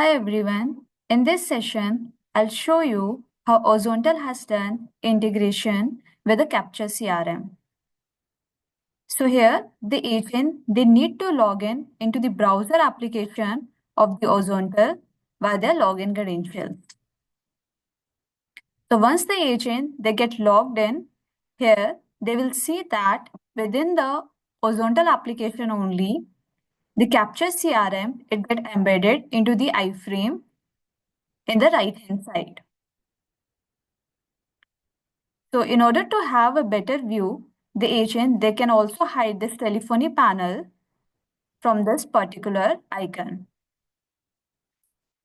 Hi everyone. In this session, I'll show you how Ozontal has done integration with the Capture CRM. So here, the agent, they need to log in into the browser application of the Ozontal via their login credentials. So once the agent, they get logged in, here, they will see that within the Ozontal application only, the Capture CRM, it get embedded into the iframe in the right hand side. So in order to have a better view, the agent, they can also hide this telephony panel from this particular icon.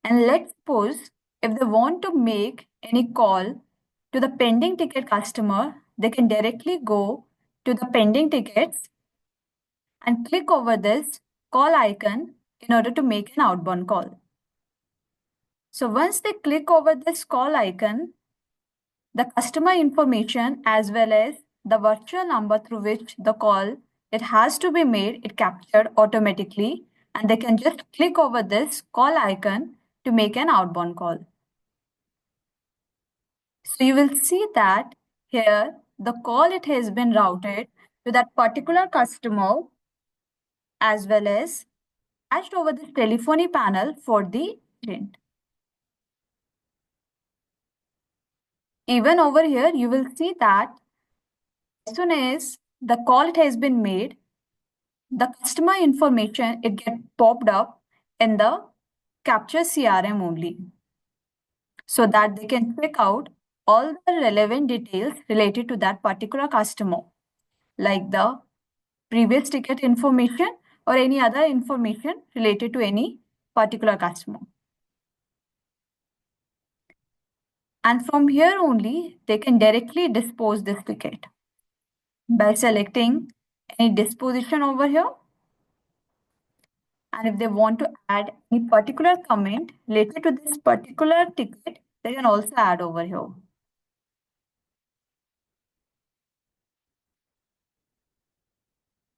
And let's suppose if they want to make any call to the pending ticket customer, they can directly go to the pending tickets and click over this call icon in order to make an outbound call. So once they click over this call icon, the customer information as well as the virtual number through which the call it has to be made, it captured automatically, and they can just click over this call icon to make an outbound call. So you will see that here the call it has been routed to that particular customer as well as patched over the telephony panel for the agent. Even over here, you will see that as soon as the call it has been made, the customer information it get popped up in the Capture CRM only, so that they can check out all the relevant details related to that particular customer, like the previous ticket information or any other information related to any particular customer. And from here only, they can directly dispose this ticket by selecting any disposition over here. And if they want to add any particular comment related to this particular ticket, they can also add over here.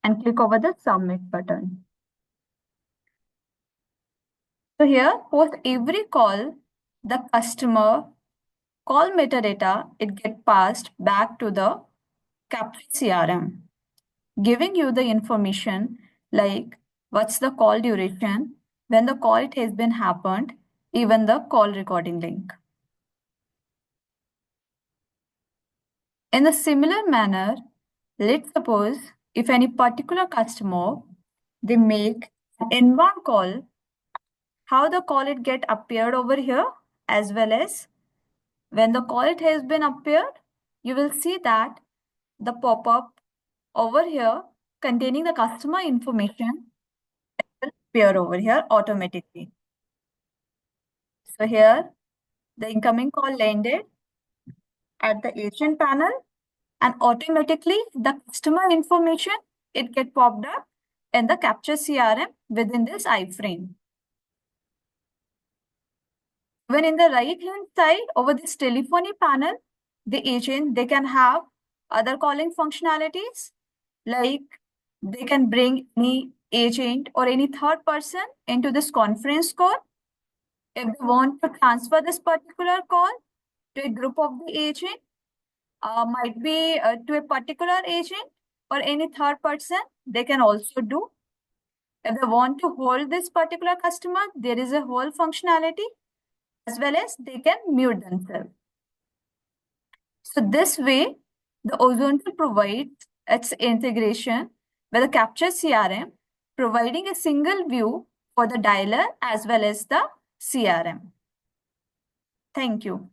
And click over the submit button. So here, post every call, the customer call metadata, it gets passed back to the Capture CRM, giving you the information like what's the call duration, when the call it has been happened, even the call recording link. In a similar manner, let's suppose if any particular customer, they make an inbound call, how the call it get appeared over here, as well as when the call it has been appeared, you will see that the pop-up over here containing the customer information will appear over here automatically. So here, the incoming call landed at the agent panel, and automatically the customer information it get popped up in the Capture CRM within this iframe. When in the right hand side over this telephony panel, the agent they can have other calling functionalities, like they can bring any agent or any third person into this conference call. If they want to transfer this particular call to a group of the agent, might be to a particular agent or any third person, they can also do. If they want to hold this particular customer, there is a hold functionality as well as they can mute themselves. So this way, the Ozontal provides its integration with the Capture CRM, providing a single view for the dialer as well as the CRM. Thank you.